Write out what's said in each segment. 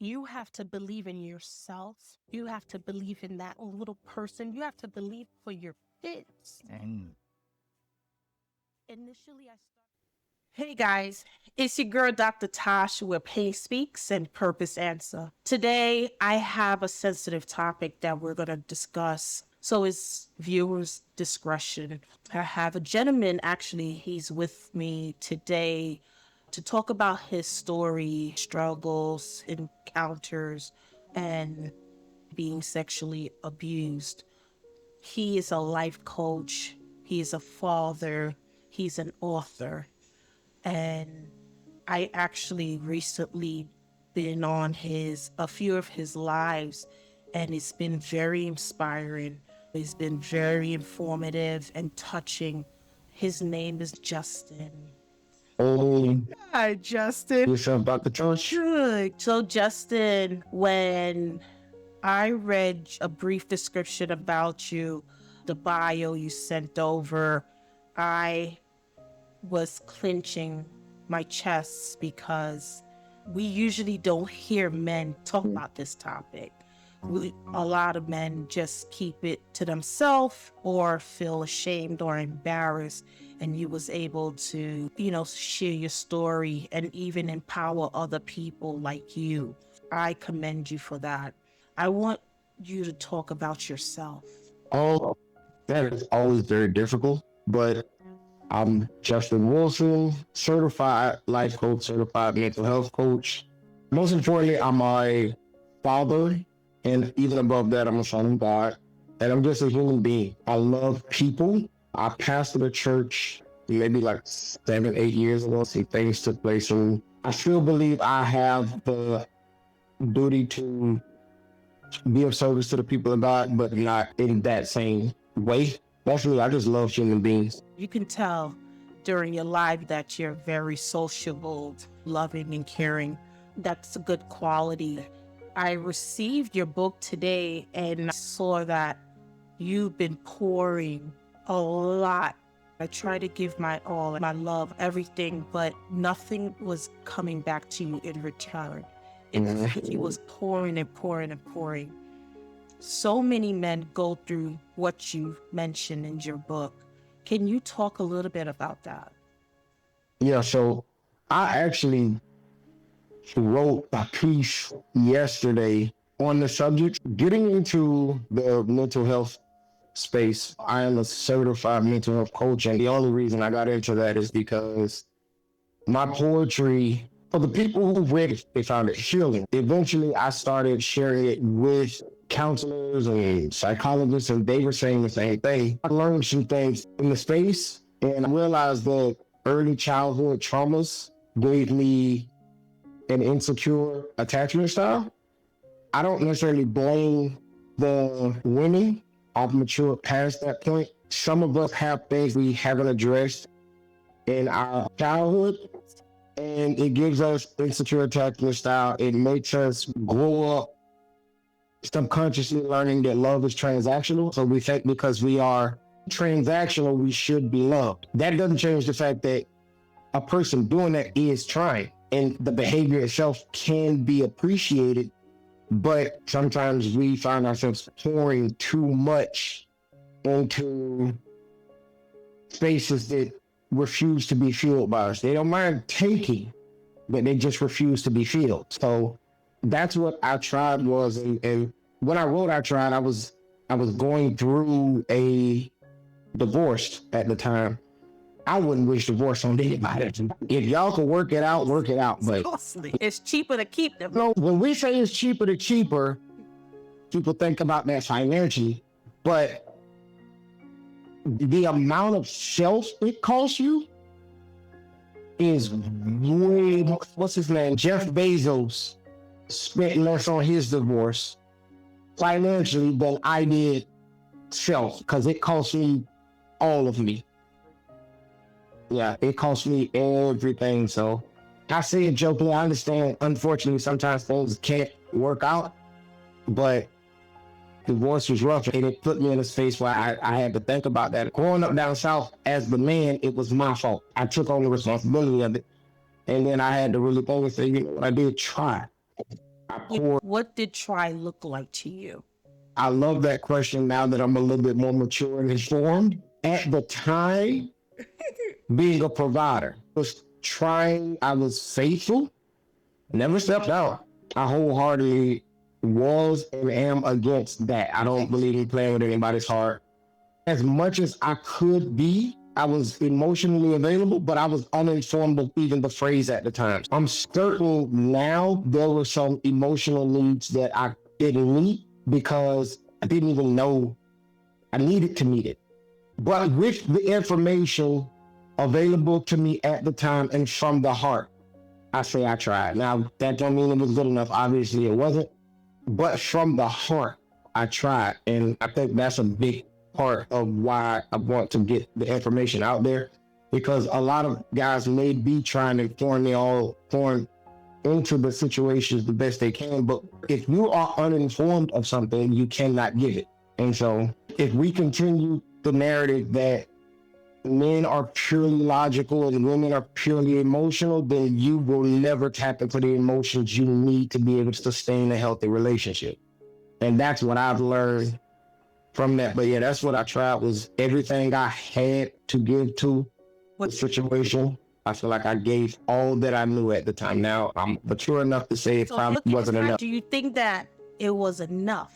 You have to believe in yourself. You have to believe in that little person. You have to believe for your kids. And Initially, I started. Hey guys, it's your girl Dr. Tash where pain speaks and purpose answer. Today, I have a sensitive topic that we're going to discuss. So it's viewers' discretion. I have a gentleman, actually, he's with me today to talk about his story, struggles, encounters, and being sexually abused. He is a life coach, he is a father, he's an author, and I actually recently been on a few of his lives, and it's been very inspiring. It's been very informative and touching. His name is Justin. oh, Hi, Justin. yourself, Dr.Tash. Good. So, Justin, when I read a brief description about you, the bio you sent over, I was clenching my chest because we usually don't hear men talk about this topic. A lot of men just keep it to themselves or feel ashamed or embarrassed, and you was able to, share your story and even empower other people like you. I commend you for that. I want you to talk about yourself. Oh, that is always very difficult, but I'm Justin Wilson, certified life coach, certified mental health coach. Most importantly, I'm a father, and even above that, I'm a son of God, and I'm just a human being. I love people. I pastored a church maybe like 7, 8 years ago. See, things took place, and I still believe I have the duty to be of service to the people of God, but not in that same way. That's really, I just love human beings. You can tell during your life that you're very sociable, loving, and caring. That's a good quality. I received your book today and I saw that you've been pouring a lot. I tried to give my all, my love, everything, but nothing was coming back to you in return. It was pouring and pouring and pouring. So many men go through what you mentioned in your book. Can you talk a little bit about that? Yeah, so I actually wrote a piece yesterday on the subject, getting into the mental health space. I am a certified mental health coach, and the only reason I got into that is because my poetry, for the people who read it, they found it healing. Eventually, I started sharing it with counselors and psychologists, and they were saying the same thing. I learned some things in the space, and I realized that early childhood traumas gave me an insecure attachment style. I don't necessarily blame the women. I've matured past that point. Some of us have things we haven't addressed in our childhood, and it gives us insecure attachment style. It makes us grow up subconsciously learning that love is transactional. So we think because we are transactional, we should be loved. That doesn't change the fact that a person doing that is trying, and the behavior itself can be appreciated, but sometimes we find ourselves pouring too much into spaces that refuse to be filled by us. They don't mind taking, but they just refuse to be filled. So that's what I tried was, and when I wrote I was going through a divorce at the time. I wouldn't wish divorce on anybody. If y'all can work it out, work it out. But Costly. It's cheaper to keep them. no, when we say it's cheaper to cheaper, people think about that financially. But the amount of self it costs you is way more. What's his name? Jeff Bezos spent less on his divorce financially than I did self, because it cost me all of me. Yeah, it cost me everything. So I say it jokingly. I understand, unfortunately, sometimes things can't work out, but divorce was rough, and it put me in a space where I had to think about that. Growing up down south as the man, it was my fault. I took on the responsibility of it. And then I had to really go and say, I did try. I poured. What did try look like to you? I love that question now that I'm a little bit more mature and informed. At the time, being a provider was trying, I was faithful, never stepped out. I wholeheartedly was and am against that. I don't believe in playing with anybody's heart. As much as I could be, I was emotionally available, but I was uninformed of even the phrase at the time. I'm certain now there were some emotional needs that I didn't meet because I didn't even know I needed to meet it. But with the information available to me at the time and from the heart, I say I tried. Now, that don't mean it was good enough. Obviously, it wasn't. But from the heart, I tried. And I think that's a big part of why I want to get the information out there, because a lot of guys may be trying to form into the situations the best they can. But if you are uninformed of something, you cannot give it. And so if we continue the narrative that men are purely logical and women are purely emotional, then you will never tap into the emotions you need to be able to sustain a healthy relationship. And that's what I've learned from that. But yeah, that's what I tried, was everything I had to give to the situation. I feel like I gave all that I knew at the time. Now I'm mature enough to say it probably wasn't enough. Do you think that it was enough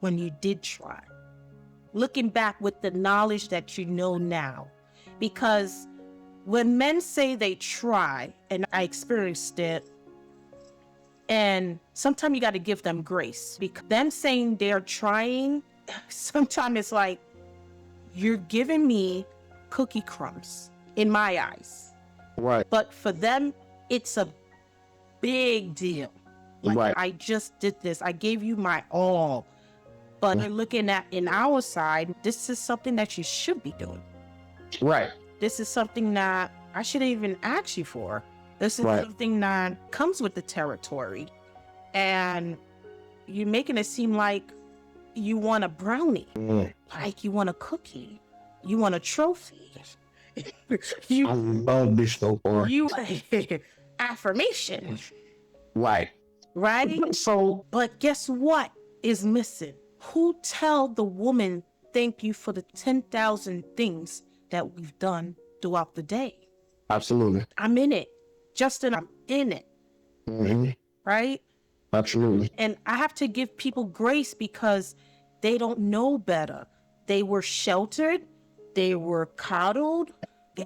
when you did try? Looking back with the knowledge that you know now, because when men say they try, and I experienced it, and sometimes you got to give them grace, because them saying they're trying, sometimes it's like, you're giving me cookie crumbs in my eyes. Right. But for them, it's a big deal. Like, right. I just did this. I gave you my all. But you're looking at, in our side, this is something that you should be doing. Right. This is something that I shouldn't even ask you for. This is something that comes with the territory. And you're making it seem like you want a brownie, like you want a cookie, you want a trophy. I love this so far. You affirmation. Right. Right? So, but guess what is missing? Who tell the woman thank you for the 10,000 things that we've done throughout the day? Absolutely. I'm in it. Justin, I'm in it. Mm-hmm. Right? Absolutely. And I have to give people grace because they don't know better. They were sheltered. They were coddled.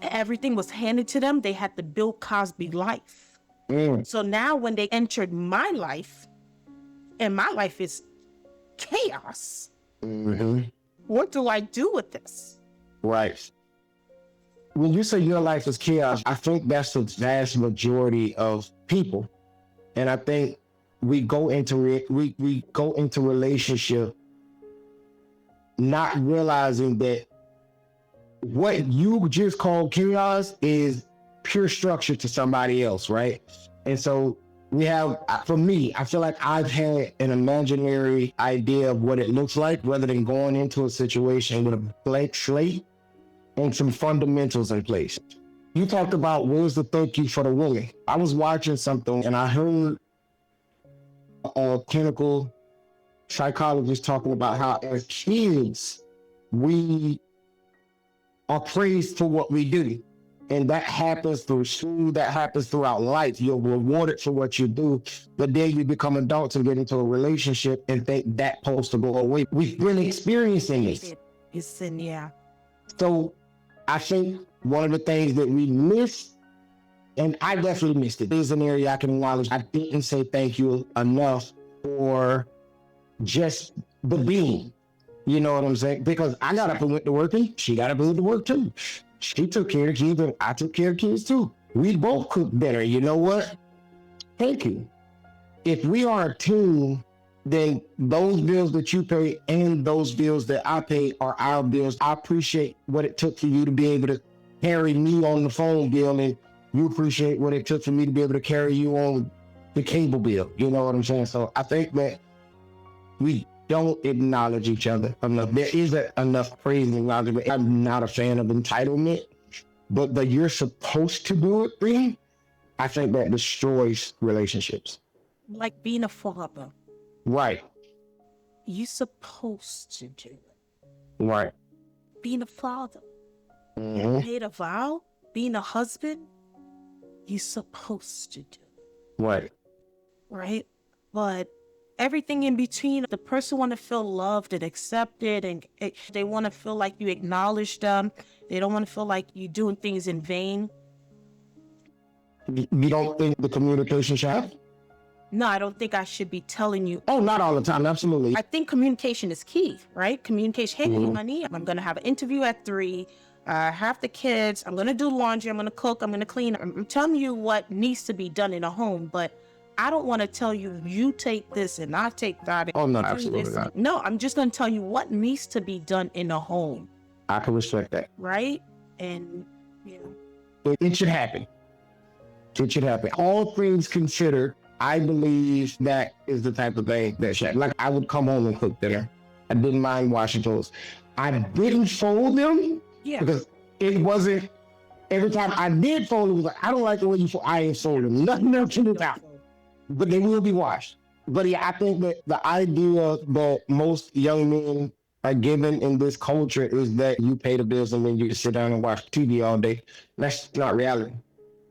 Everything was handed to them. They had the Bill Cosby life. So now when they entered my life, and my life is chaos. What do I do with this? Right. When you say your life is chaos, I think that's the vast majority of people. And I think we go into relationship not realizing that what you just called chaos is pure structure to somebody else, right? And so we have, for me, I feel like I've had an imaginary idea of what it looks like rather than going into a situation with a blank slate and some fundamentals in place. You talked about where's the thank you for the woman. I was watching something and I heard a clinical psychologist talking about how as kids, we are praised for what we do. And that happens through school, that happens throughout life. You're rewarded for what you do. But then you become adults and get into a relationship and think that's supposed to go away. We've been experiencing this. Yeah. So I think one of the things that we miss, and I definitely missed it, is an area I can acknowledge. I didn't say thank you enough for just the being. You know what I'm saying? Because I got up and went to work and she got up and went to work too. She took care of kids and I took care of kids too. We both cook better. You know what? Thank you. If we are a team, then those bills that you pay and those bills that I pay are our bills. I appreciate what it took for you to be able to carry me on the phone bill, and you appreciate what it took for me to be able to carry you on the cable bill. You know what I'm saying? So I think that we don't acknowledge each other enough. There isn't enough praise and acknowledgement. I'm not a fan of entitlement, but the you're supposed to do it thing, I think that destroys relationships. like being a father. Right. You're supposed to do it. Right. Being a father, Mm-hmm. made a vow, being a husband, you're supposed to do it, Right. right? But everything in between, the person want to feel loved and accepted, and they want to feel like you acknowledge them. They don't want to feel like you're doing things in vain. You don't think the communication should happen? No, I don't think I should be telling you. Oh, not all the time. Absolutely. I think communication is key, right? Communication. Hey, Mhm. honey, I'm going to have an interview at 3. Have the kids. I'm going to do laundry. I'm going to cook. I'm going to clean. I'm telling you what needs to be done in a home, but I don't want to tell you, you take this and I take that. Oh, no, do absolutely this. not. No, I'm just going to tell you what needs to be done in a home, I can respect that. right? And, you know, It should happen. It should happen. All things considered, I believe that is the type of thing that should happen. Like, I would come home and cook dinner. I didn't mind washing clothes. I didn't fold them yeah. because it wasn't, every time I did fold, it was like, I don't like the way you fold. I ain't fold them. Nothing else to do about. But they will be washed. But yeah, I think that the idea that most young men are given in this culture is that you pay the bills and then you just sit down and watch TV all day. That's not reality.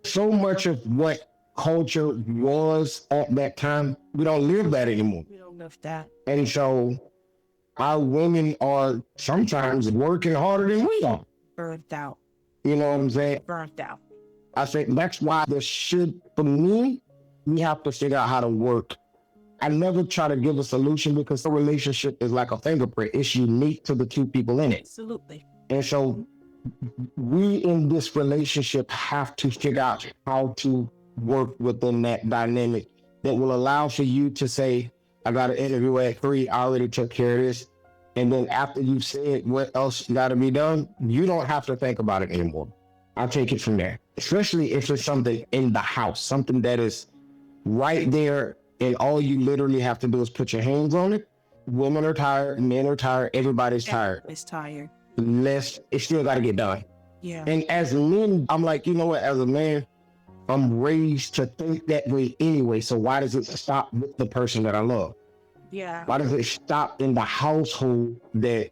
So much of what culture was at that time, we don't live that anymore. We don't live that. And so our women are sometimes working harder than we are. Burnt out. You know what I'm saying? Burnt out. I think that's why there should, for me, we have to figure out how to work. I never try to give a solution because a relationship is like a fingerprint. It's unique to the two people in it. Absolutely. And so we in this relationship have to figure out how to work within that dynamic that will allow for you to say, I got an interview at 3, I already took care of this. And then after you've said what else got to be done, you don't have to think about it anymore. I'll take it from there. Especially if it's something in the house, something that is right there and all you literally have to do is put your hands on it. Women are tired, men are tired, everybody's tired. Everybody's tired. It still got to get done. Yeah. And as men, I'm like, you know what, as a man, I'm raised to think that way anyway. So why does it stop with the person that I love? Yeah. Why does it stop in the household that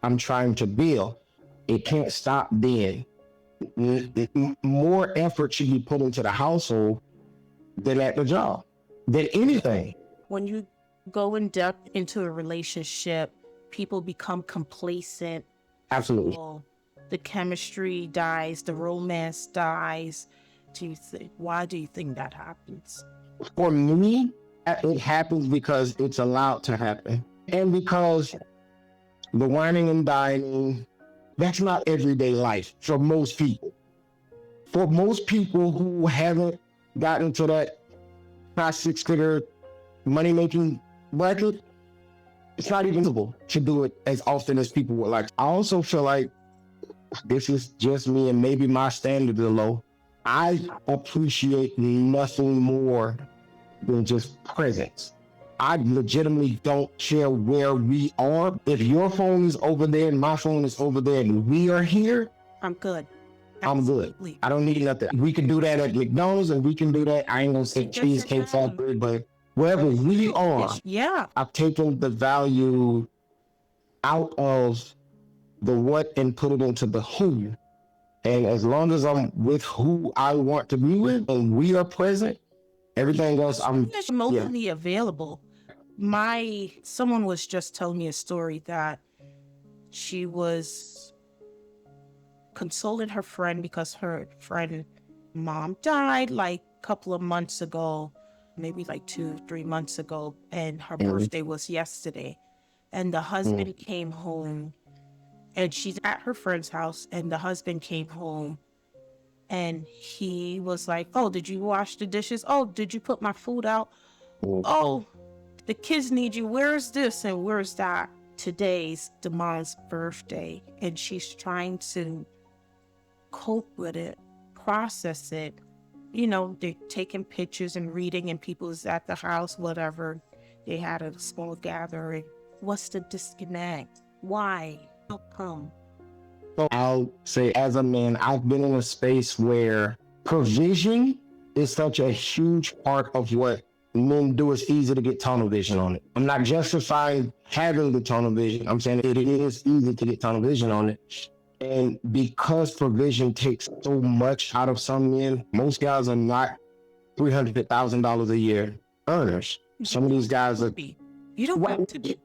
I'm trying to build? It can't stop then. More effort should be put into the household than at the job, than anything. When you go in depth into a relationship, people become complacent. Absolutely. The chemistry dies, the romance dies. Why do you think that happens? For me, it happens because it's allowed to happen. And because the whining and dining, that's not everyday life for most people. For most people who haven't gotten to that high 6-figure money-making bracket, it's not even possible to do it as often as people would like. I also feel like this is just me and maybe my standards are low. I appreciate nothing more than just presence. I legitimately don't care where we are. If your phone is over there and my phone is over there and we are here, I'm good. I'm good. Absolutely. I don't need nothing. We can do that at McDonald's and we can do that. I ain't gonna say Cheesecake Factory, but wherever we are, Yeah. I've taken the value out of the what and put it into the who. And as long as I'm with who I want to be with and we are present, everything else I'm emotionally available. Someone was just telling me a story that she was consoling her friend because her friend mom died like a couple of months ago, maybe like 2-3 months ago, and her birthday was yesterday. And the husband came home, and she's at her friend's house, and the husband came home and he was like, oh, did you wash the dishes? Oh, did you put my food out? Oh, the kids need you. Where's this and where's that? Today's the mom's birthday, and she's trying to cope with it, process it. You know, they're taking pictures and reading, and people's at the house, whatever. They had a small gathering. What's the disconnect? Why? How come? I'll say, as a man, I've been in a space where provision is such a huge part of what men do, it's easy to get tunnel vision on it. I'm not justifying having the tunnel vision. I'm saying it is easy to get tunnel vision on it. And because provision takes so much out of some men, most guys are not $300,000 a year earners. Some of these guys are. You don't want to be.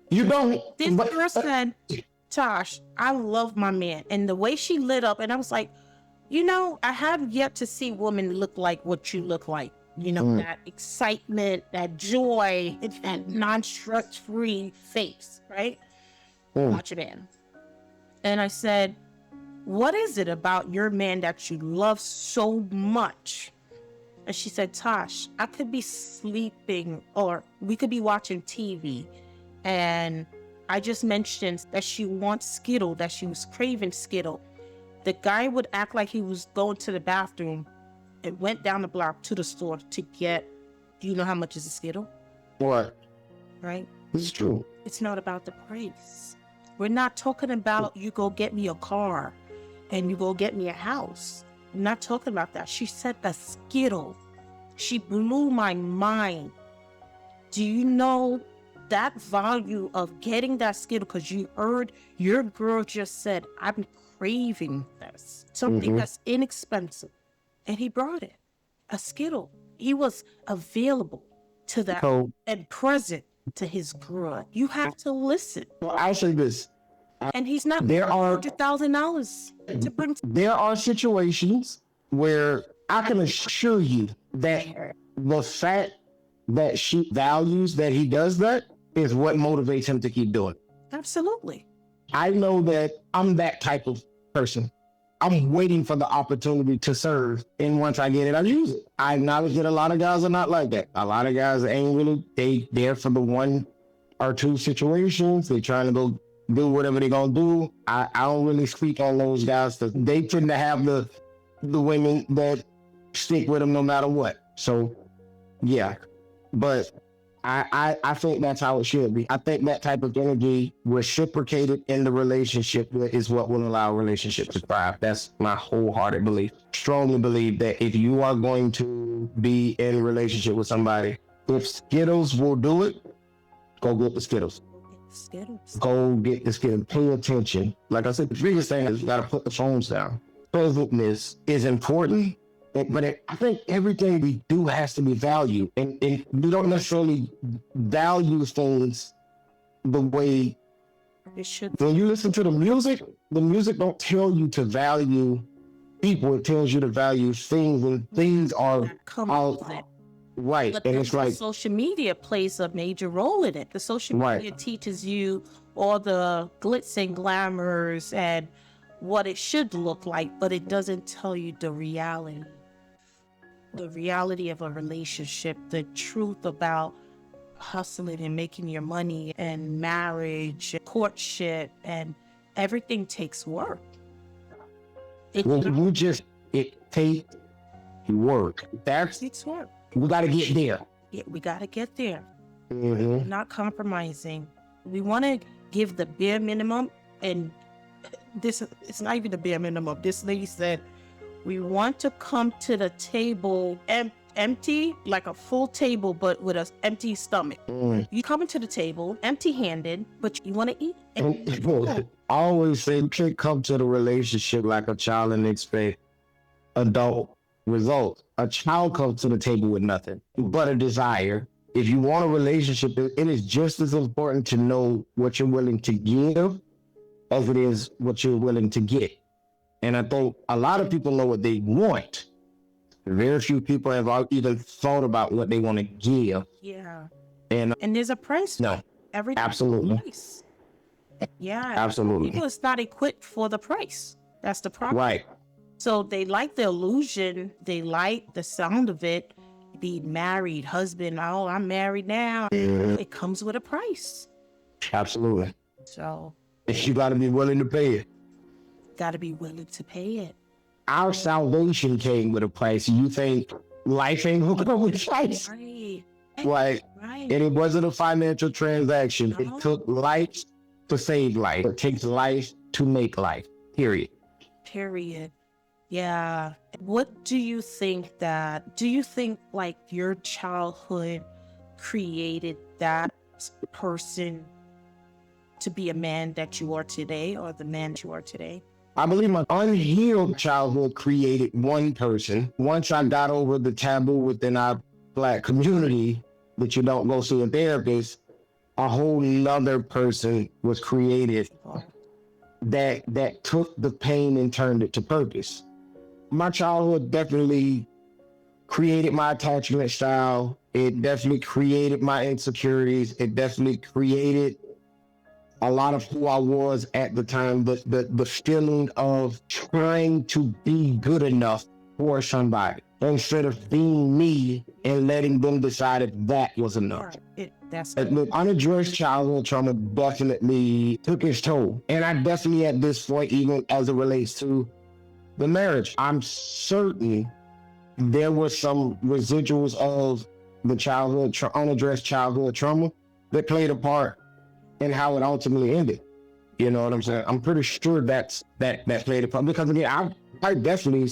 You don't. This girl said, Tosh, I love my man. And the way she lit up, and I was like, you know, I have yet to see women look like what you look like. You know, that excitement, that joy, that non-stress-free face, right? Watch it in. And I said, what is it about your man that you love so much? And she said, Tosh, I could be sleeping or we could be watching TV. And I just mentioned that she wants Skittle, that she was craving Skittle. The guy would act like he was going to the bathroom and went down the block to the store to get, do you know how much is a Skittle? What? Right? This is true. It's not about the price. We're not talking about you go get me a car and you go get me a house. I'm not talking about that. She said the Skittle. She blew my mind. Do you know that value of getting that Skittle? Because you heard your girl just said, I'm craving this. Something that's inexpensive. And he brought it. A Skittle. He was available to that and present to his girl. You have to listen. Well, I'll say this. And he's not $100,000 to bring. There are situations where I can assure you that the fact that she values that he does that is what motivates him to keep doing. Absolutely. I know that I'm that type of person. I'm waiting for the opportunity to serve, and once I get it, I use it. I acknowledge that a lot of guys are not like that. A lot of guys ain't really, they there for the one or two situations. They trying to go do whatever they gonna do. I don't really speak on those guys. They tend to have the women that stick with them no matter what. So, yeah. But I think that's how it should be. I think that type of energy reciprocated in the relationship is what will allow a relationship to thrive. That's my wholehearted belief. Strongly believe that if you are going to be in a relationship with somebody, if Skittles will do it, go get the Skittles. Go get the Skittles. Pay attention. Like I said, the biggest thing is you got to put the phones down. Presentness is important. But I think everything we do has to be valued. And we don't necessarily value things the way it should. When you listen to the music don't tell you to value people. It tells you to value things, and things are out. Right. But and it's like social media plays a major role in it. The social media teaches you all the glitz and glamours and what it should look like, but it doesn't tell you the reality. The reality of a relationship, the truth about hustling and making your money and marriage, courtship, and everything takes work. it takes work. Takes work. We got to get there. Yeah, we got to get there. Not compromising. We want to give the bare minimum, and this it's not even the bare minimum. This lady said, we want to come to the table empty, like a full table, but with an empty stomach. You come into the table empty-handed, but you want to eat. I always say you can't come to the relationship like a child and expect adult results. A child comes to the table with nothing but a desire. If you want a relationship, it is just as important to know what you're willing to give as it is what you're willing to get. And I think a lot of people know what they want. Very few people have even thought about what they want to give. Yeah. And there's a price. No. Everything. Absolutely. Price. Yeah. Absolutely. People is not equipped for the price. That's the problem. Right. So they like the illusion. They like the sound of it. Be married, husband. Oh, I'm married now. It comes with a price. Absolutely. So. You got to be willing to pay it. Got to be willing to pay it. Our salvation came with a price. You think life ain't hooked up with price? Right. Right. And it wasn't a financial transaction. No. It took life to save life. It takes life to make life. Period. Yeah. What do you think like your childhood created that person to be a man that you are today, or the man that you are today? I believe my unhealed childhood created one person. Once I got over the taboo within our Black community that you don't go see a therapist, a whole nother person was created that took the pain and turned it to purpose. My childhood definitely created my attachment style. It definitely created my insecurities. It definitely created a lot of who I was at the time, but the feeling of trying to be good enough for somebody instead of being me and letting them decide if that was enough. The unaddressed childhood trauma definitely took its toll. And I definitely at this point, even as it relates to the marriage, I'm certain there were some residuals of the unaddressed childhood trauma that played a part in how it ultimately ended. You know what I'm saying? I'm pretty sure that played a part, because again, I definitely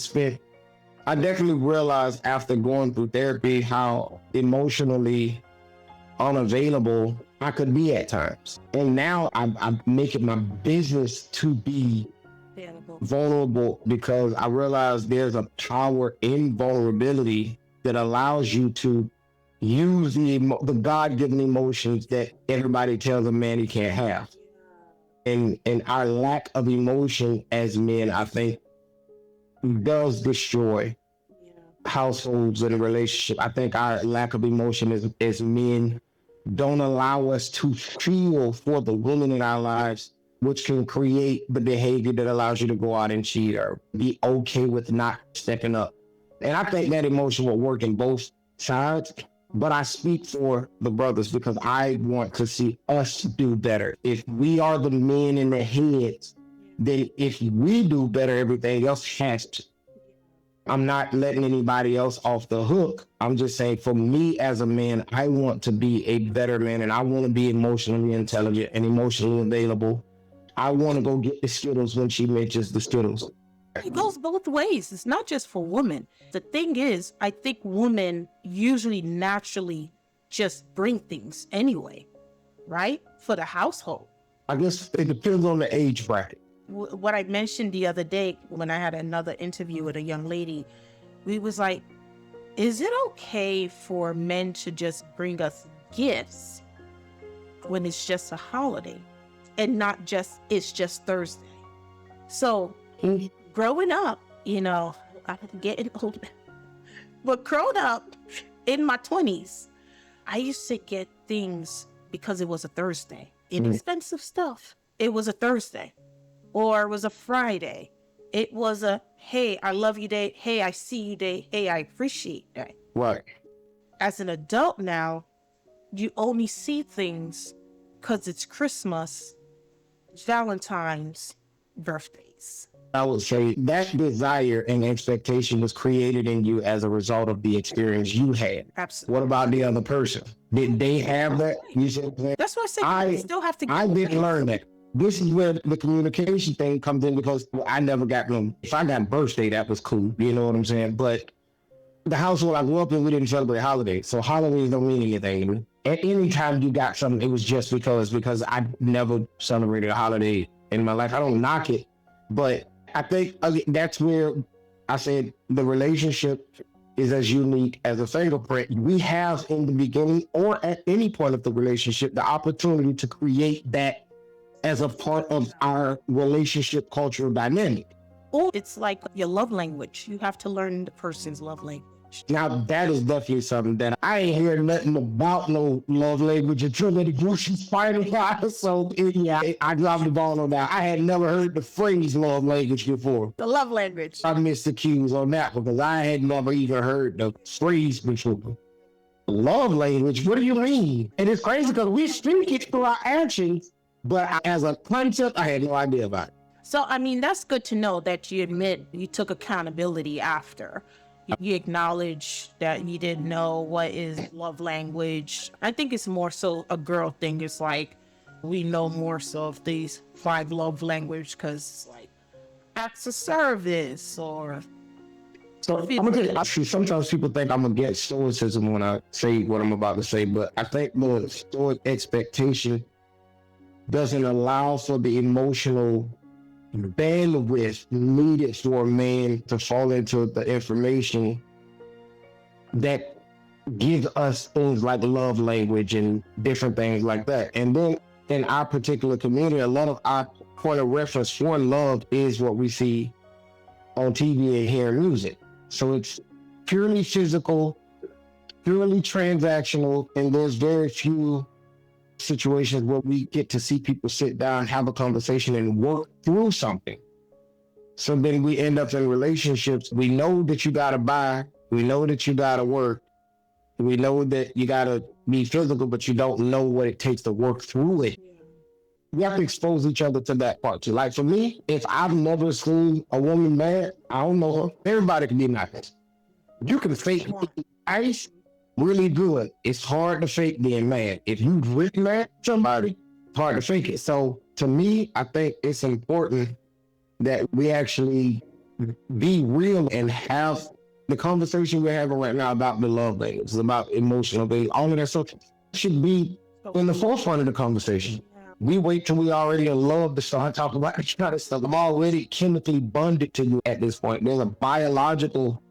realized after going through therapy how emotionally unavailable I could be at times. And now I'm making my business to be vulnerable, because I realize there's a power in vulnerability that allows you to use the God-given emotions that everybody tells a man he can't have. And our lack of emotion as men, I think, does destroy households and relationships. I think our lack of emotion as men don't allow us to feel for the women in our lives, which can create the behavior that allows you to go out and cheat or be okay with not stepping up. And I think that emotion will work in both sides, but I speak for the brothers because I want to see us do better. If we are the men in the heads, then if we do better, everything else has to. I'm not letting anybody else off the hook. I'm just saying, for me as a man, I want to be a better man, and I want to be emotionally intelligent and emotionally available. I want to go get the Skittles when she mentions the Skittles. It goes both ways. It's not just for women. The thing is, I think women usually naturally just bring things anyway, right? For the household. I guess it depends on the age bracket. What I mentioned the other day when I had another interview with a young lady, we was like, is it okay for men to just bring us gifts when it's just a holiday and not just, it's just Thursday? So growing up, I'm getting old, but growing up in my 20s, I used to get things because it was a Thursday, inexpensive stuff. It was a Thursday. Or it was a Friday. It was a, hey, I love you day. Hey, I see you day. Hey, I appreciate day. Right. As an adult now, you only see things because it's Christmas, Valentine's, birthdays. I would say that desire and expectation was created in you as a result of the experience you had. Absolutely. What about the other person? Did they have that? You said, that's why I say you still have to. I didn't learn that. This is where the communication thing comes in, because I never got them. If I got birthday, that was cool. You know what I'm saying? But the household I grew up in, we didn't celebrate holidays. So holidays don't mean anything to me. At any time you got something, it was just because I never celebrated a holiday in my life. I don't knock it, but I think that's where I said the relationship is as unique as a fingerprint. We have in the beginning or at any point of the relationship the opportunity to create that as a part of our relationship cultural dynamic. Or it's like your love language. You have to learn the person's love language. Now, that is definitely something that I ain't heard nothing about no love language until the grocery spider fire. So, I dropped the ball on that. I had never heard the phrase love language before. The love language. I missed the cues on that because I had never even heard the phrase before. Love language? What do you mean? And it's crazy because we speak it through our actions, but as a concept, I had no idea about it. So, that's good to know that you admit you took accountability after. You acknowledge that you didn't know what is love language. I think it's more so a girl thing. It's like we know more so of these 5 love language because acts of service or So I'm gonna tell you, actually, sometimes people think I'm against stoicism when I say what I'm about to say, but I think the stoic expectation doesn't allow for the emotional bandwidth needed for a man to fall into the information that gives us things like love language and different things like that. And then in our particular community, a lot of our point of reference for love is what we see on TV and hear music. So it's purely physical, purely transactional, and there's very few situations where we get to see people sit down, have a conversation, and work through something. So then we end up in relationships. We know that you gotta buy, we know that you gotta work, we know that you gotta be physical, but you don't know what it takes to work through it. We have to expose each other to that part too. Like for me, if I've never seen a woman mad, I don't know her. Everybody can be nice. You can fake ice really good. It's hard to fake being mad. If you really mad at somebody, it's hard to fake it. So to me, I think it's important that we actually be real and have the conversation we're having right now about the love language, it's about emotional things, all of that stuff should be in the forefront of the conversation. We wait till we already in love to start talking about that kind of stuff. I'm already chemically bonded to you at this point. There's a biological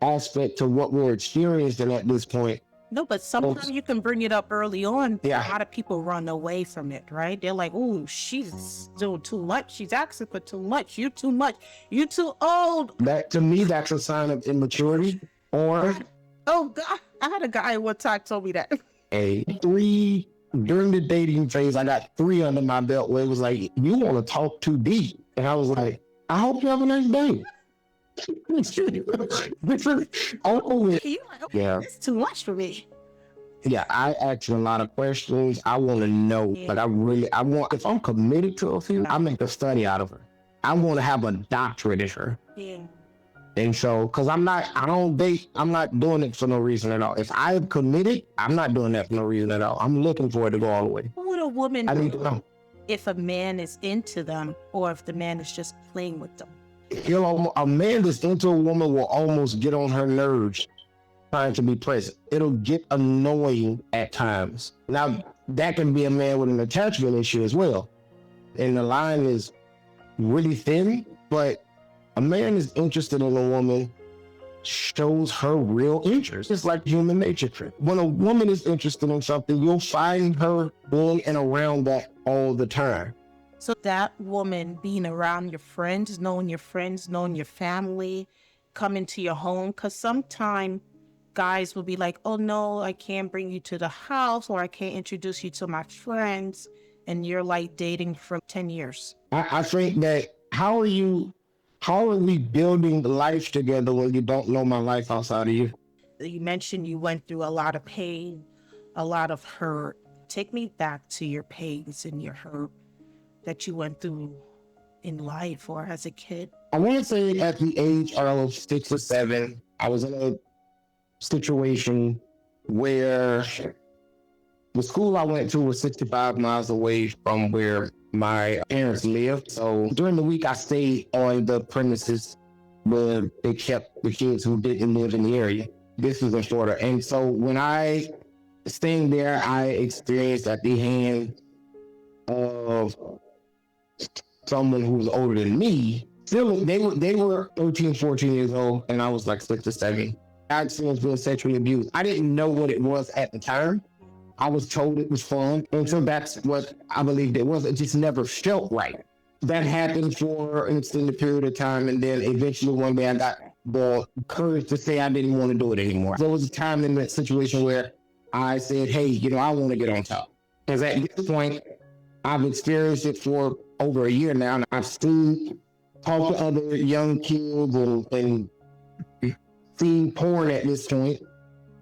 aspect to what we're experiencing at this point. No, but sometimes you can bring it up early on. Yeah. A lot of people run away from it, right? They're like, oh, she's doing too much. She's asking for too much. You too much. You too old. That to me, that's a sign of immaturity or Oh, God. I had a guy one time told me that. during the dating phase, I got 3 under my belt where it was like, you want to talk too deep. And I was like, I hope you have a nice day. Oh, yeah. It's too much for me. Yeah, I ask a lot of questions. I want to know. Yeah. Like if I'm committed to a female, I make a study out of her. I want to have a doctorate in her. Yeah. And so, cause I don't date, I'm not doing it for no reason at all. If I'm committed, I'm not doing that for no reason at all. I'm looking for it to go all the way. What would a woman I need do to know. if a man is into them or if the man is just playing with them? You know, a man that's into a woman will almost get on her nerves trying to be present. It'll get annoying at times. Now, that can be a man with an attachment issue as well. And the line is really thin, but a man is interested in a woman shows her real interest. It's like human nature. When a woman is interested in something, you'll find her being and around that all the time. So that woman being around your friends, knowing your family, coming to your home, because sometimes guys will be like, oh no, I can't bring you to the house or I can't introduce you to my friends. And you're like dating for 10 years. I think that how are we building the life together when you don't know my life outside of you? You mentioned you went through a lot of pain, a lot of hurt. Take me back to your pains and your hurt that you went through in life or as a kid. I want to say at the age of 6 or 7, I was in a situation where the school I went to was 65 miles away from where my parents lived. So during the week, I stayed on the premises where they kept the kids who didn't live in the area. This was in Florida. And so when I staying there, I experienced at the hand of someone who was older than me. Still, they were 13, 14 years old, and I was like 6 or 7. I experienced being sexually abused. I didn't know what it was at the time. I was told it was fun, and so that's what I believed it was. It just never felt right. That happened for an extended period of time, and then eventually one day I got the courage to say I didn't want to do it anymore. There was a time in that situation where I said, hey, I want to get on top. Because at this point, I've experienced it for over a year now, and I've talked to other young kids and seen porn at this point.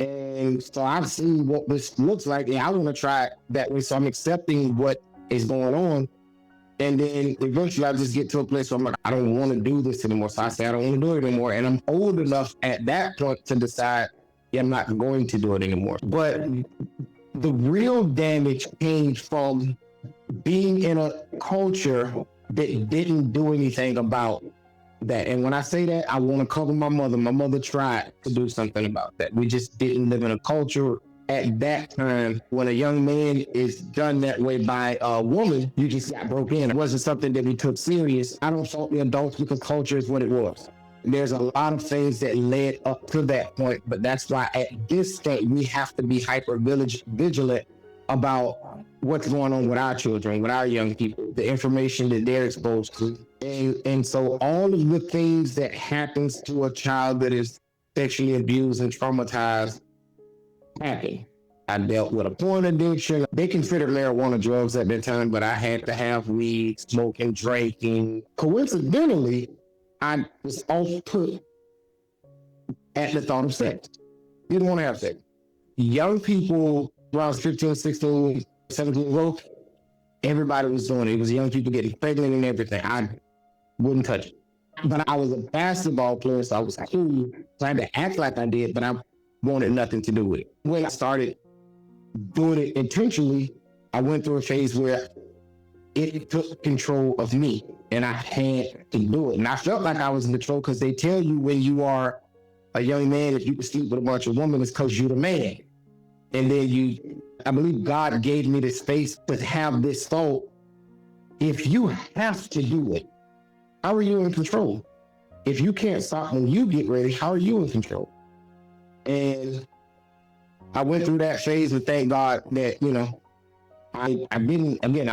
And so I've seen what this looks like, and I want to try it that way. So I'm accepting what is going on. And then eventually I just get to a place where I'm like, I don't want to do this anymore. So I say, I don't want to do it anymore. And I'm old enough at that point to decide, I'm not going to do it anymore. But the real damage came from being in a culture that didn't do anything about that. And when I say that, I want to cover my mother. My mother tried to do something about that. We just didn't live in a culture at that time when a young man is done that way by a woman, you just got broke in. It wasn't something that we took serious. I don't fault the adults because culture is what it was. There's a lot of things that led up to that point, but that's why at this state we have to be hyper vigilant about what's going on with our children, with our young people, the information that they're exposed to. And so all of the things that happens to a child that is sexually abused and traumatized happen. I dealt with a porn addiction. They considered marijuana drugs at that time, but I had to have weed, smoking, drinking. Coincidentally, I was also put at the thought of sex. Didn't want to have sex. Young people around 15, 16, 17 years old, everybody was doing it. It was young people getting pregnant and everything. I wouldn't touch it. But I was a basketball player, so I was cool. So I had to act like I did, but I wanted nothing to do with it. When I started doing it intentionally, I went through a phase where it took control of me and I had to do it. And I felt like I was in control because they tell you when you are a young man, if you can sleep with a bunch of women, it's because you're the man. And then I believe God gave me the space to have this thought. If you have to do it, how are you in control? If you can't stop when you get ready, how are you in control? And I went through that phase, and thank God that, I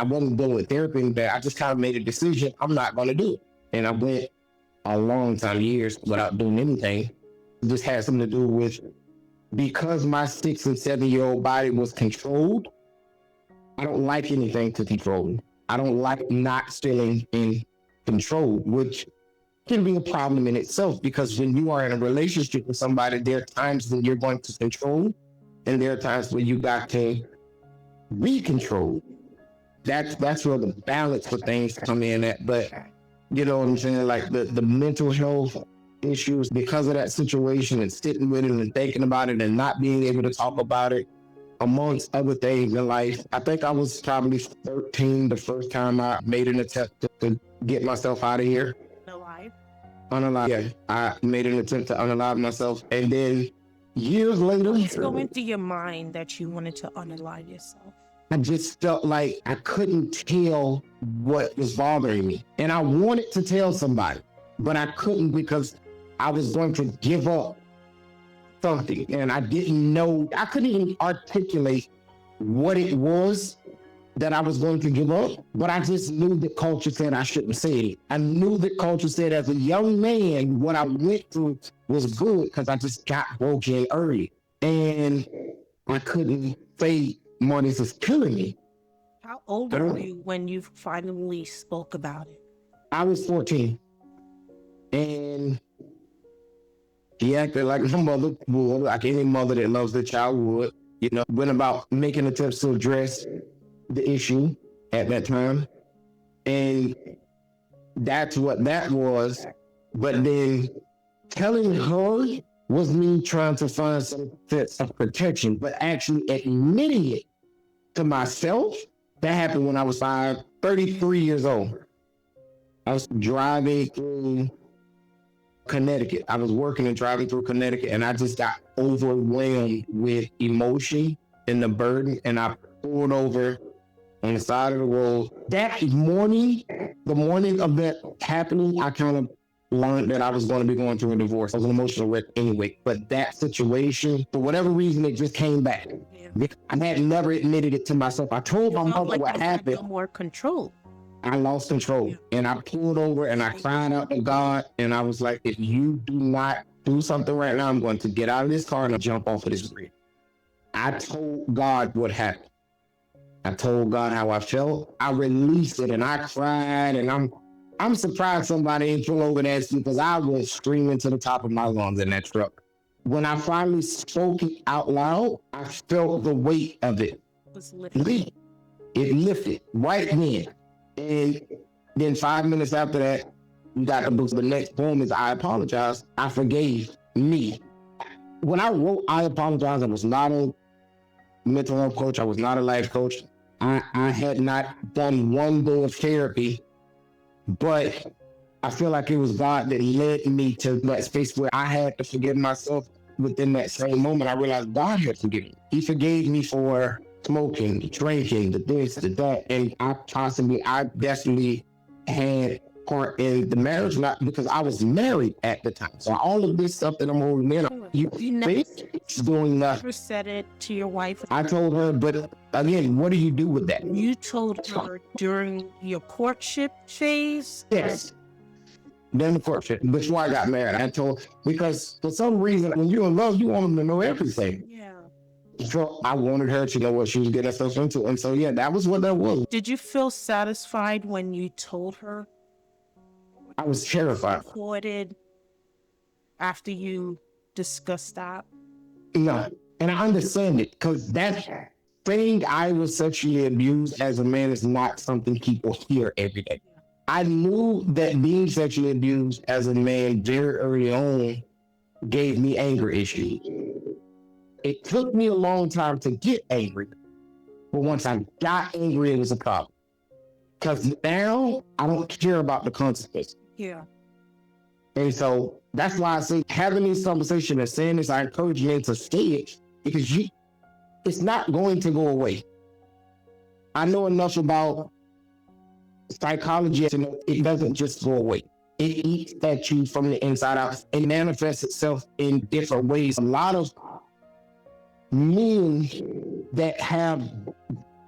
wasn't dealing with therapy, but I just kind of made a decision, I'm not going to do it. And I went a long time, years, without doing anything. It just had something to do with, because my 6 and 7-year-old body was controlled, I don't like anything to control me. I don't like not feeling in control, which can be a problem in itself, because when you are in a relationship with somebody, there are times when you're going to control, and there are times when you got to be controlled. That's where the balance for things come in at. But you know what I'm saying? Like the mental health issues because of that situation, and sitting with it and thinking about it and not being able to talk about it, amongst other things in life. I think I was probably 13 the first time I made an attempt to get myself out of here. Unalive. Yeah, I made an attempt to unalive myself. And then years later, What's going through your mind that you wanted to unalive yourself? I just felt like I couldn't tell what was bothering me. And I wanted to tell somebody, but I couldn't because I was going to give up something. And I didn't know, I couldn't even articulate what it was that I was going to give up, but I just knew that culture said I shouldn't say it. I knew that culture said as a young man, what I went through was good because I just got broken early. And I couldn't say money was killing me. How old were you when you finally spoke about it? I was 14. And he acted like my mother would, like any mother that loves their child would. Went about making attempts to address the issue at that time. And that's what that was. But then telling her was me trying to find some sense of protection, but actually admitting it to myself, that happened when I was 33 years old. I was driving through Connecticut. I was working and driving through Connecticut, and I just got overwhelmed with emotion and the burden, and I pulled over on the side of the road. That morning, the morning of that happening, I kind of learned that I was going to be going through a divorce. I was an emotional wreck anyway, but that situation, for whatever reason, it just came back. Yeah. I had never admitted it to myself. I told my mother what happened. No more control. I lost control, yeah. And I pulled over and I cried out to God, and I was like, if you do not do something right now, I'm going to get out of this car and I'll jump off of this bridge. I told God what happened. I told God how I felt. I released it and I cried, and I'm surprised somebody ain't pull over that seat because I was screaming to the top of my lungs in that truck. When I finally spoke it out loud, I felt the weight of it. It lifted right then. And then 5 minutes after that, you got the book. The next poem is I apologize. I forgave me. When I wrote I apologize, I was not a mental health coach. I was not a life coach. I had not done one day of therapy, but I feel like it was God that led me to that space where I had to forgive myself. Within that same moment, I realized God had forgiven me. He forgave me for smoking, drinking, the this, the that, and I definitely had part in the marriage, not because I was married at the time. So all of this stuff that I'm holding in, you think it's doing nothing. Never said it to your wife. I told her, but again, what do you do with that? You told her during your courtship phase? Yes. Then the courtship, before I got married, I told, because for some reason, when you're in love, you want them to know everything. Yeah. So I wanted her to know what she was getting herself into. And so, yeah, that was what that was. Did you feel satisfied when you told her? I was terrified. Supported after you discussed that? No. And I understand it, because that saying I was sexually abused as a man is not something people hear every day. I knew that being sexually abused as a man very early on gave me anger issues. It took me a long time to get angry, but once I got angry, it was a problem. Because now I don't care about the consequences. Yeah. And so that's why I say having this conversation and saying this, I encourage you to say it, because it's not going to go away. I know enough about psychology to know it doesn't just go away. It eats at you from the inside out. It manifests itself in different ways. A lot of men that have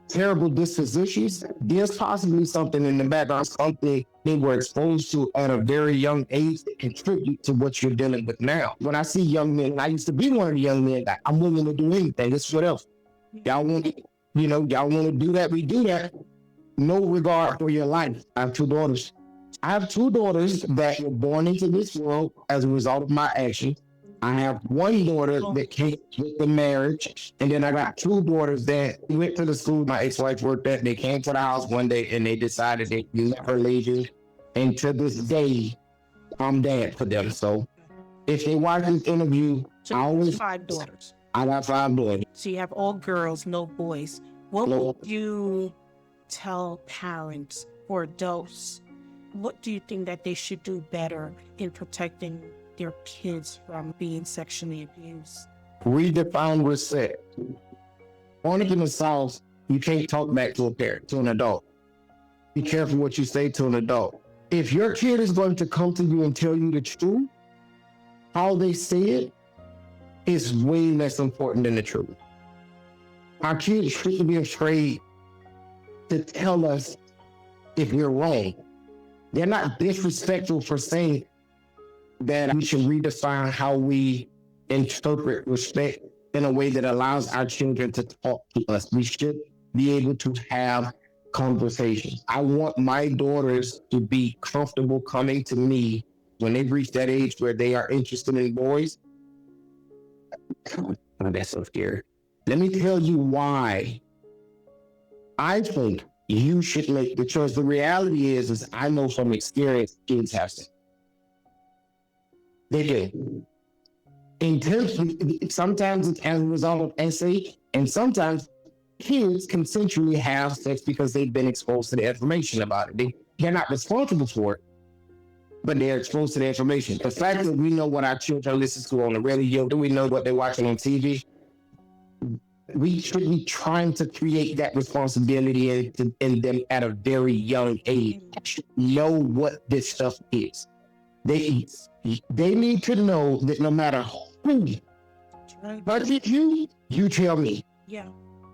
terrible dispositions, there's possibly something in the background, something they were exposed to at a very young age that contribute to what you're dealing with now. When I see young men, and I used to be one of the young men that I'm willing to do anything. This is what else. Y'all want to, y'all want to do that, we do that. No regard for your life. I have two daughters. I have two daughters that were born into this world as a result of my actions. I have one daughter that came with the marriage, and then I got two daughters that went to the school my ex-wife worked at. They came to the house one day and they decided they let her leave. And to this day, I'm dad for them. So if they watch this interview, So I always 5 daughters. I got 5 daughters. So you have all girls, no boys. What No. would you tell parents or adults? What do you think that they should do better in protecting their kids from being sexually abused? Redefine respect. Only in the South, you can't talk back to a parent, to an adult. Be careful what you say to an adult. If your kid is going to come to you and tell you the truth, how they say it is way less important than the truth. Our kids shouldn't be afraid to tell us if we're wrong. They're not disrespectful for saying that we should redefine how we interpret respect in a way that allows our children to talk to us. We should be able to have conversations. I want my daughters to be comfortable coming to me when they reach that age where they are interested in boys. Oh, that's so scary. Let me tell you why I think you should make the choice. The reality is I know from experience kids have sex. They do. Intentionally, sometimes it's as a result of SA, and sometimes kids consensually have sex because they've been exposed to the information about it. They're not responsible for it, but they're exposed to the information. The fact that we know what our children listen to on the radio, that we know what they're watching on TV, we should be trying to create that responsibility in them at a very young age. They should know what this stuff is. They need to know that no matter who touches you, you tell me. Yeah.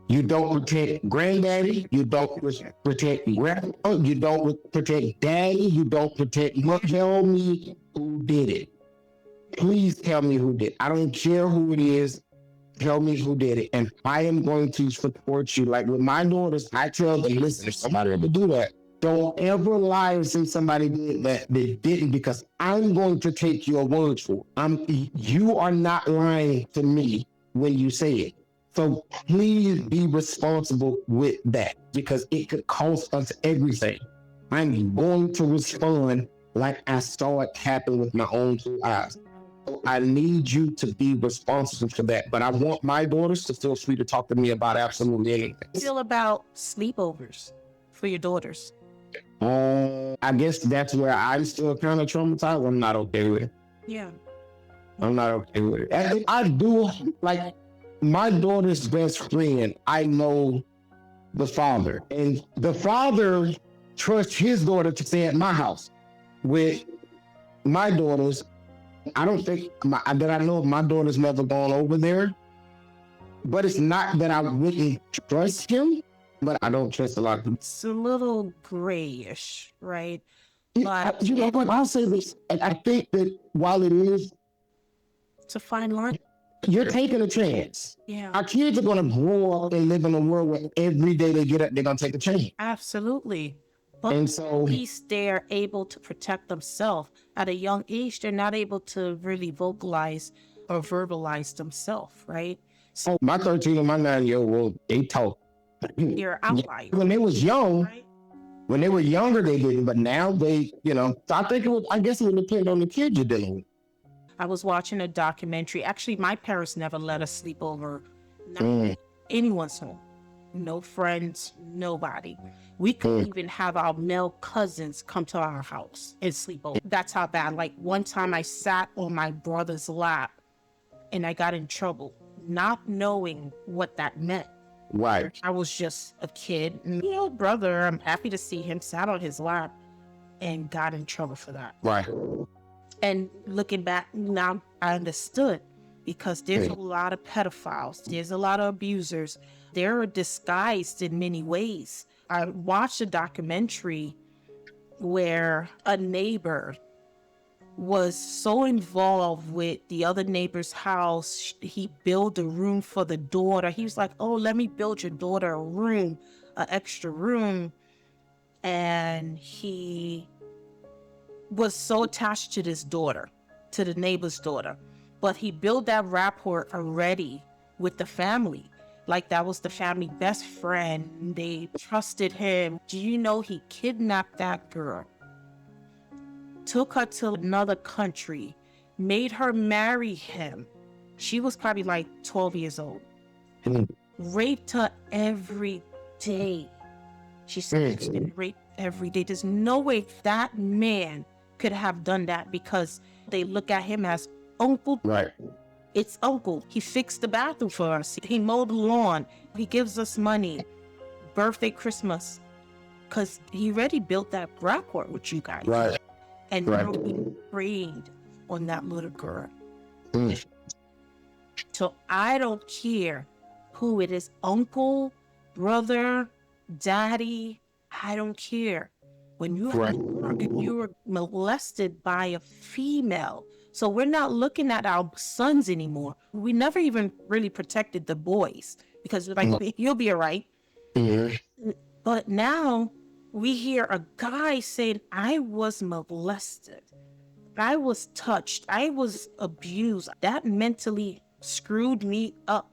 You don't protect granddaddy. You don't protect grandma. You don't protect daddy. You don't protect mom. Tell me who did it. Please tell me who did it. I don't care who it is. Tell me who did it. And I am going to support you. Like with my daughters, I tell them, listen, if somebody ever do that, don't ever lie and say somebody did that they didn't, because I'm going to take your word for it. You are not lying to me when you say it. So please be responsible with that, because it could cost us everything. I'm going to respond like I saw it happen with my own 2 eyes. So I need you to be responsible for that. But I want my daughters to feel free to talk to me about absolutely anything. Feel about sleepovers for your daughters? I guess that's where I'm still kind of traumatized. I'm not okay with it. Yeah. I'm not okay with it. And I do, like, my daughter's best friend, I know the father. And the father trusts his daughter to stay at my house with my daughters. I don't think that I know of my daughter's never gone over there. But it's not that I wouldn't trust him, but I don't trust a lot of people. It's a little grayish, right? But you know what? I'll say this. And I think that while it is, it's a fine line. You're taking a chance. Yeah. Our kids are going to grow up and live in a world where every day they get up, they're going to take a chance. Absolutely. But and so, at least they're able to protect themselves. At a young age, they're not able to really vocalize or verbalize themselves, right? So my 13 and my 9-year-old, they talk. You're outliers. When they was young, right? When they were younger, they didn't, but now they, so I think I guess it would depend on the kid you're dealing with. I was watching a documentary. Actually, my parents never let us sleep over. Not anyone's home. No friends, nobody. We couldn't even have our male cousins come to our house and sleep over. That's how bad. Like one time I sat on my brother's lap and I got in trouble, not knowing what that meant. Right. I was just a kid. And, brother, I'm happy to see him sat on his lap and got in trouble for that. Right. And looking back now, I understood because there's a lot of pedophiles. There's a lot of abusers. They're disguised in many ways. I watched a documentary where a neighbor was so involved with the other neighbor's house. He built a room for the daughter. He was like, oh, let me build your daughter a room, an extra room. And he was so attached to this daughter, to the neighbor's daughter. But he built that rapport already with the family. Like that was the family best friend. They trusted him. Do you know he kidnapped that girl? Took her to another country, made her marry him. She was probably like 12 years old. Raped her every day. She said she's been raped every day. There's no way that man could have done that because they look at him as uncle. Right. It's uncle. He fixed the bathroom for us. He mowed the lawn. He gives us money. Birthday, Christmas. Because he already built that rapport with you guys. Right. And now he preyed on that little girl. So I don't care who it is, uncle, brother, daddy, I don't care. When you were molested by a female. So we're not looking at our sons anymore. We never even really protected the boys because we're like, you'll be all right. But now we hear a guy saying, I was molested. I was touched. I was abused. That mentally screwed me up.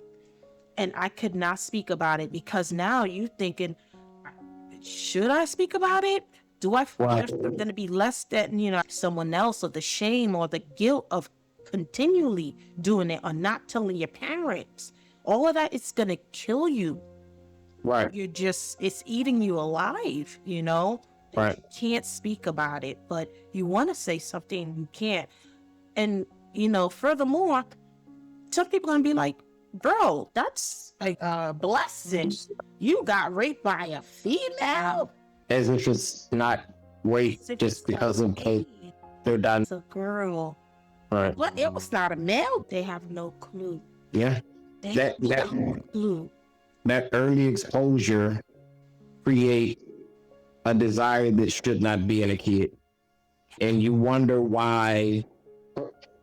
And I could not speak about it because now you're thinking, should I speak about it? Do I feel like I'm going to be less than, someone else, or the shame or the guilt of continually doing it or not telling your parents? All of that is going to kill you. Right. It's eating you alive, Right. You can't speak about it, but you want to say something, you can't. And, furthermore, some people are going to be like, bro, that's a blessing. You got raped by a female. As if it's not rape just because of they're done. It's a girl. Right. Well, it was not a male. They have no clue. Yeah. They have no clue. That early exposure create a desire that should not be in a kid. And you wonder why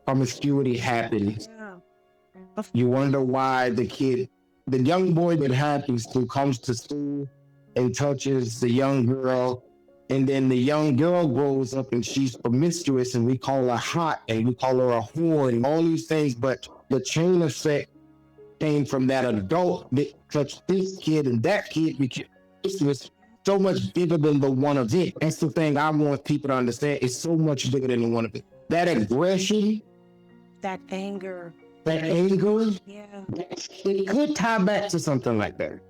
promiscuity happens. Yeah. You wonder why the young boy that happens to comes to school and touches the young girl, and then the young girl grows up and she's promiscuous and we call her hot and we call her a whore and all these things, but the chain effect came from that adult that touched this kid and that kid because it was so much bigger than the one event. That's the thing I want people to understand. It's so much bigger than the one event. That aggression, that anger, yeah, it could tie back to something like that.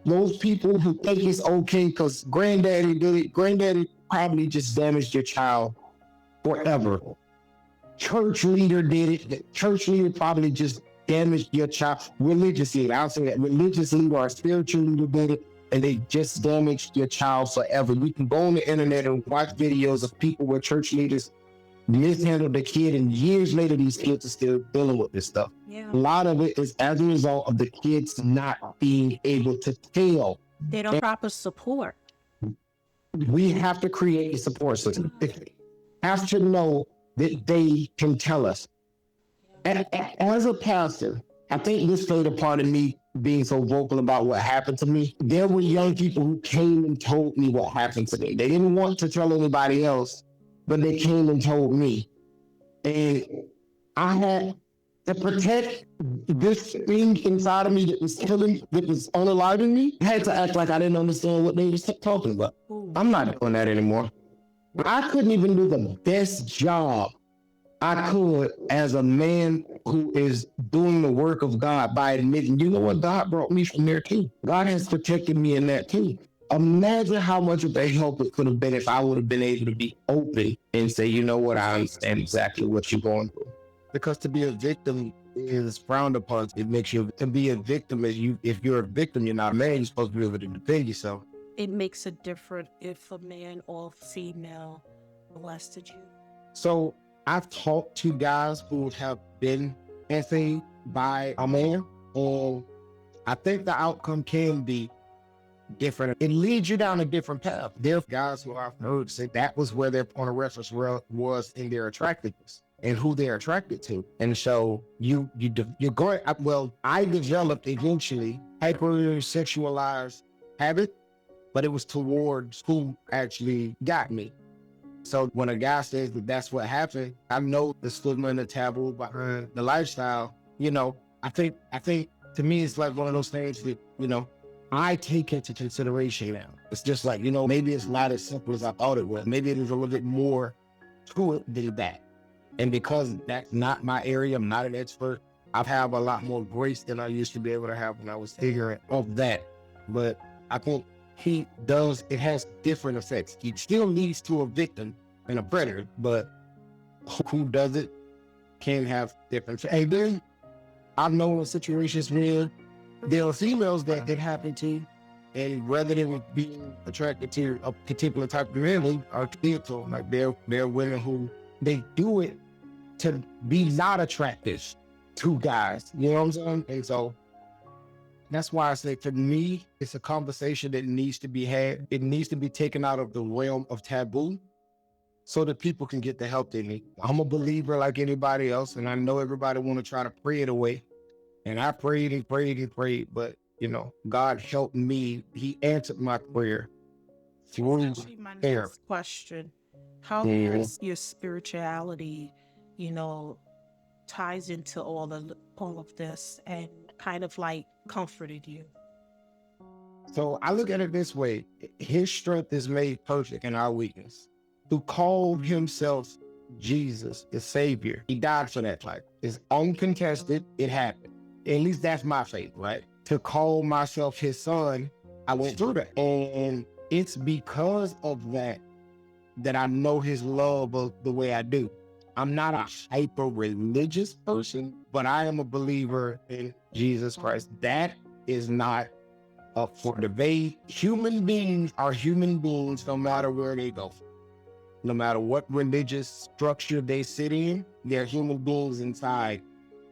Those people who think it's okay because granddaddy did it, granddaddy probably just damaged your child forever. Church leader did it. The church leader probably just damaged your child. Religious leader, I'll say that. Religious leader or spiritual leader did it, and they just damaged your child forever. You can go on the internet and watch videos of people where church leaders mishandled the kid, and years later, these kids are still dealing with this stuff. Yeah. A lot of it is as a result of the kids not being able to tell. They don't proper support. We have to create a support system. They have to know that they can tell us. And as a pastor, I think this played a part in me being so vocal about what happened to me. There were young people who came and told me what happened to me. They didn't want to tell anybody else, but they came and told me. And I had to protect this thing inside of me that was killing, that was unaliving me. I had to act like I didn't understand what they were talking about. I'm not doing that anymore. I couldn't even do the best job I could as a man who is doing the work of God by admitting, you know what, God brought me from there too. God has protected me in that too. Imagine how much of a help it could have been if I would have been able to be open and say, you know what, I understand exactly what you're going through. Because to be a victim is frowned upon. It makes you, to be a victim is if you're a victim, you're not a man, you're supposed to be able to defend yourself. It makes a difference if a man or female molested you. So I've talked to guys who have been SA'd by a man, and I think the outcome can be different. It leads you down a different path. There are guys who I've heard say that was where their point of reference was in their attractiveness and who they're attracted to. And so you're going, well, I developed eventually hypersexualized habit, but it was towards who actually got me. So when a guy says that that's what happened, I know the stigma and the taboo behind the lifestyle. You know, I think to me, it's like one of those things that, you know, I take into consideration now. It's just like, you know, maybe it's not as simple as I thought it was. Maybe there's a little bit more to it than that. And because that's not my area, I'm not an expert, I've had a lot more grace than I used to be able to have when I was ignorant of that. But I think it has different effects. It still leads to a victim and a predator, but who does it can have different. And then I've known situations where there are females that happen to, and rather than being attracted to a particular type of man, are fearful. Like they're women who they do it to be not attractive to guys. You know what I'm saying? And so that's why I say, for me, it's a conversation that needs to be had. It needs to be taken out of the realm of taboo so that people can get the help they need. I'm a believer like anybody else, and I know everybody want to try to pray it away. And I prayed and prayed and prayed, but, you know, God helped me. He answered my prayer through My prayer. next question, how does your spirituality, you know, ties into all of this and kind of like comforted you? So I look at it this way. His strength is made perfect in our weakness. To call himself Jesus, the Savior, he died for that type. It's uncontested. It happened. At least that's my faith, right? To call myself his son, I went through that. And it's because of that I know his love of the way I do. I'm not a hyper-religious person, but I am a believer in Jesus Christ. That is not up for debate. Human beings are human beings no matter where they go. No matter what religious structure they sit in, they're human beings inside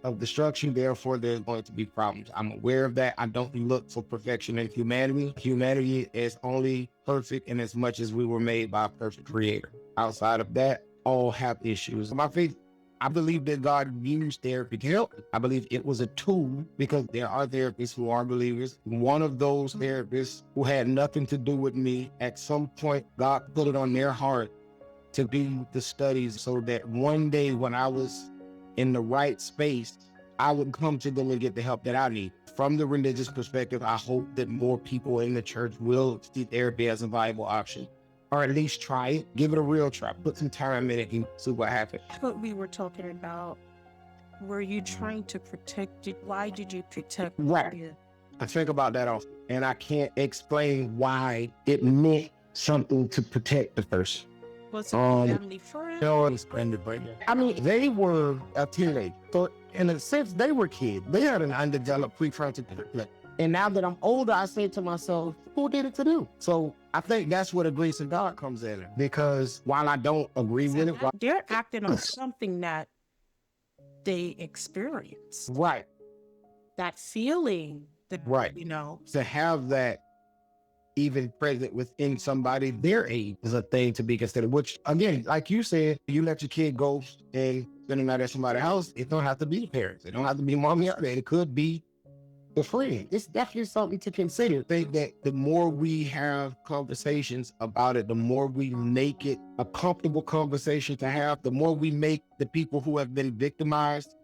of the structure. Therefore, there's going to be problems. I'm aware of that. I don't look for perfection in humanity. Humanity is only perfect in as much as we were made by a perfect creator. Outside of that, all have issues. My faith, I believe that God used therapy to help. I believe it was a tool because there are therapists who are believers. One of those therapists who had nothing to do with me, at some point, God put it on their heart to do the studies so that one day when I was in the right space, I would come to them and get the help that I need. From the religious perspective, I hope that more people in the church will see therapy as a viable option, or at least try it. Give it a real try. Put some time in it and see what happens. What we were talking about, were you trying to protect it? Why did you protect Right. it? I think about that often. and I can't explain why it meant something to protect the person. Was it family friend? No, I mean, they were a teenager. So in a sense, they were kids. They had an undeveloped prefrontal cortex. And now that I'm older, I say to myself, who did it to do? So I think that's where the grace of God comes in. Because while I don't agree with it, they're acting on something that they experienced. right, That feeling that, right, to have that even present within somebody their age is a thing to be considered, which again, like you said, you let your kid go and spend the night at somebody's house. It don't have to be the parents. It don't have to be mommy out there. It could be the friend. It's definitely something to consider. I think that the more we have conversations about it, the more we make it a comfortable conversation to have, the more we make the people who have been victimized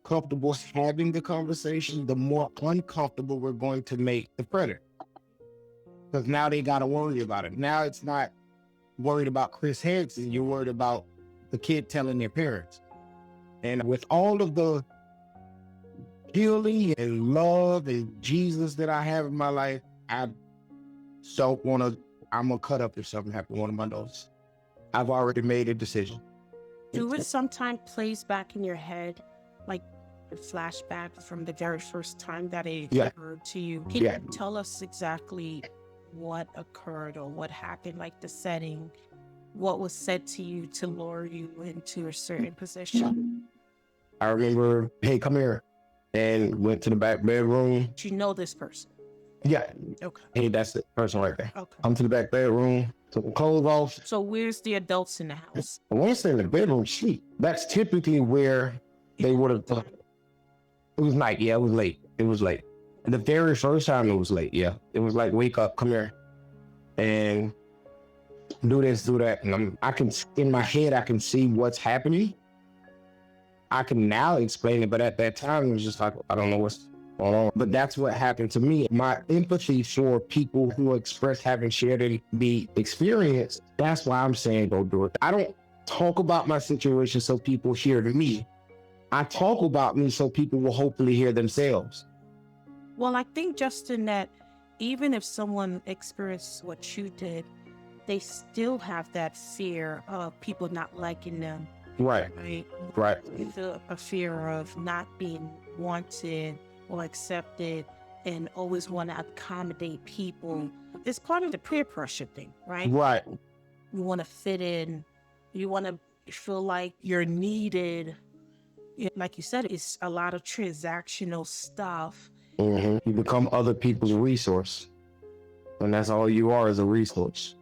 comfortable having the conversation, the more uncomfortable we're going to make the predator. Because now they got to worry about it. Now it's not worried about Chris Hansen. You're worried about the kid telling their parents. And with all of the healing and love and Jesus that I have in my life, I don't want to, I'm going to cut up if something happened to one of my daughters. I've already made a decision. Do it sometimes plays back in your head, like a flashback from the very first time that it occurred to you? Can you tell us exactly what occurred or what happened, like the setting, what was said to you to lure you into a certain position? I remember, hey, come here, and went to the back bedroom. Did you know this person? Yeah. Okay. Hey, that's the person right there. Okay. Come to the back bedroom, took the clothes off. So where's the adults in the house? Once they're in the bedroom, sleep. That's typically where they would have done. It was night. Yeah, it was late. It was late. The very first time it was late. Yeah. It was like, wake up, come here, and do this, do that. And I can, in my head, I can see what's happening. I can now explain it, but at that time, it was just like, I don't know what's going on. But that's what happened to me. My empathy for people who express having shared the experience, that's why I'm saying go do it. I don't talk about my situation so people hear me. I talk about me so people will hopefully hear themselves. Well, I think, Justin, that even if someone experienced what you did, they still have that fear of people not liking them. Right. Right. It's a fear of not being wanted or accepted and always want to accommodate people. It's part of the peer pressure thing, right? Right. You want to fit in. You want to feel like you're needed. Like you said, it's a lot of transactional stuff. Mm-hmm. You become other people's resource. And that's all you are, is a resource.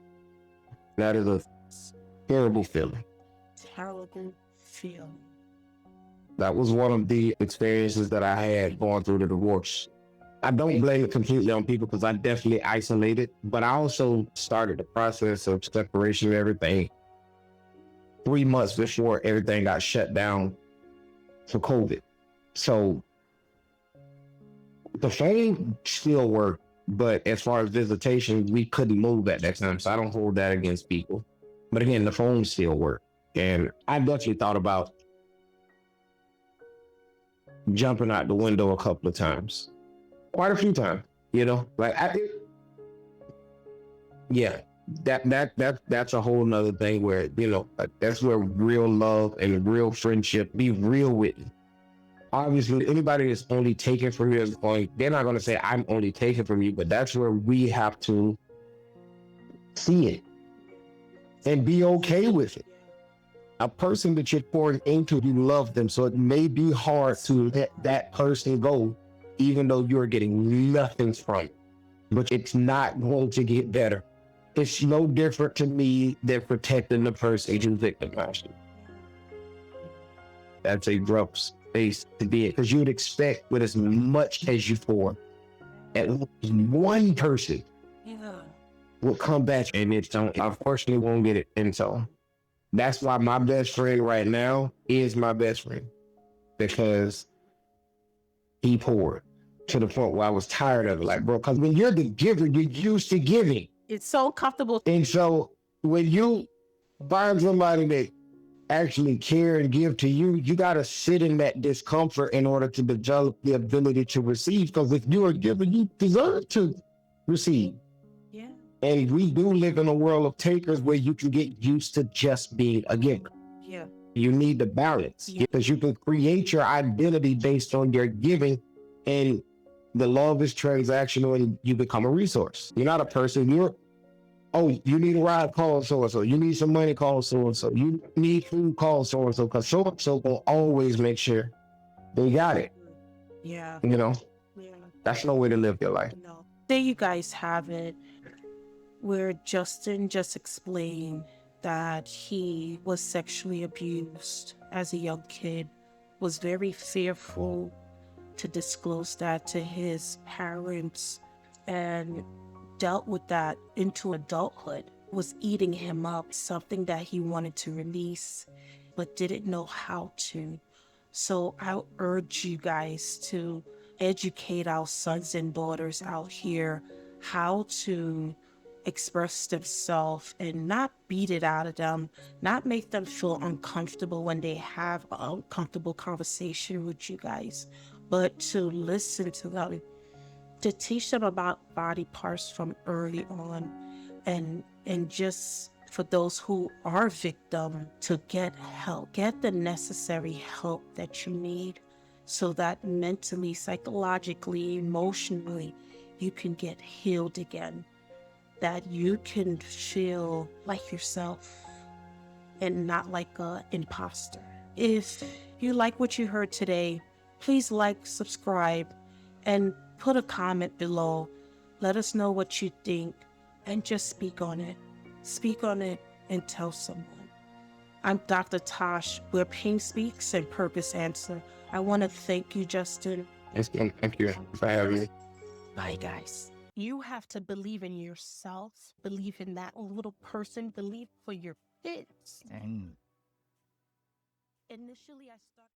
That is a terrible feeling. Terrible feeling. That was one of the experiences that I had going through the divorce. I don't blame it completely on people because I definitely isolated, but I also started the process of separation of everything 3 months before everything got shut down for COVID. So the phone still worked, but as far as visitation, we couldn't move at that time. So I don't hold that against people. But again, the phone still worked. And I definitely thought about jumping out the window a couple of times. Quite a few times, like that's a whole nother thing where, that's where real love and real friendship, be real with you. Obviously, anybody that's only taken from you is they're not going to say, I'm only taking from you, but that's where we have to see it and be okay with it. A person that you're pouring into, you love them. So it may be hard to let that person go, even though you're getting nothing from it. But it's not going to get better. It's no different to me than protecting the person who victimized you. That's a rough space to be in, because you'd expect with as much as you pour, at least one person will come back, and it don't. Unfortunately, won't get it. And so that's why my best friend right now is my best friend, because he poured to the point where I was tired of it. Like, bro, because when you're the giver, you're used to giving. It's so comfortable. And so when you find somebody that actually care and give to you, you got to sit in that discomfort in order to develop the ability to receive. Because if you are given, you deserve to. receive. Yeah. And we do live in a world of takers where you can get used to just being a giver. Yeah. You need the balance Yeah. because you can create your identity based on your giving, and the love is transactional and you become a resource. You're not a person. Oh, you need a ride, call so and so. You need some money, call so and so. You need food, call so and so. Because so and so will always make sure they got it. Yeah. Yeah. Yeah. That's no way to live your life. No. There you guys have it, where Justin just explained that he was sexually abused as a young kid, was very fearful to disclose that to his parents, and dealt with that into adulthood, was eating him up, something that he wanted to release but didn't know how to. So I urge you guys to educate our sons and daughters out here how to express themselves and not beat it out of them, not make them feel uncomfortable when they have an uncomfortable conversation with you guys, but to listen to them, to teach them about body parts from early on, and just for those who are victim to get help, get the necessary help that you need, so that mentally, psychologically, emotionally, you can get healed again, that you can feel like yourself and not like a imposter. If you like what you heard today, please like, subscribe, and put a comment below. Let us know what you think and just speak on it. Speak on it and tell someone. I'm Dr. Tash, where pain speaks and purpose answer. I want to thank you, Justin. Yes, thank you for having me. Bye, guys. You have to believe in yourself, believe in that little person, believe for your kids. Initially, I started.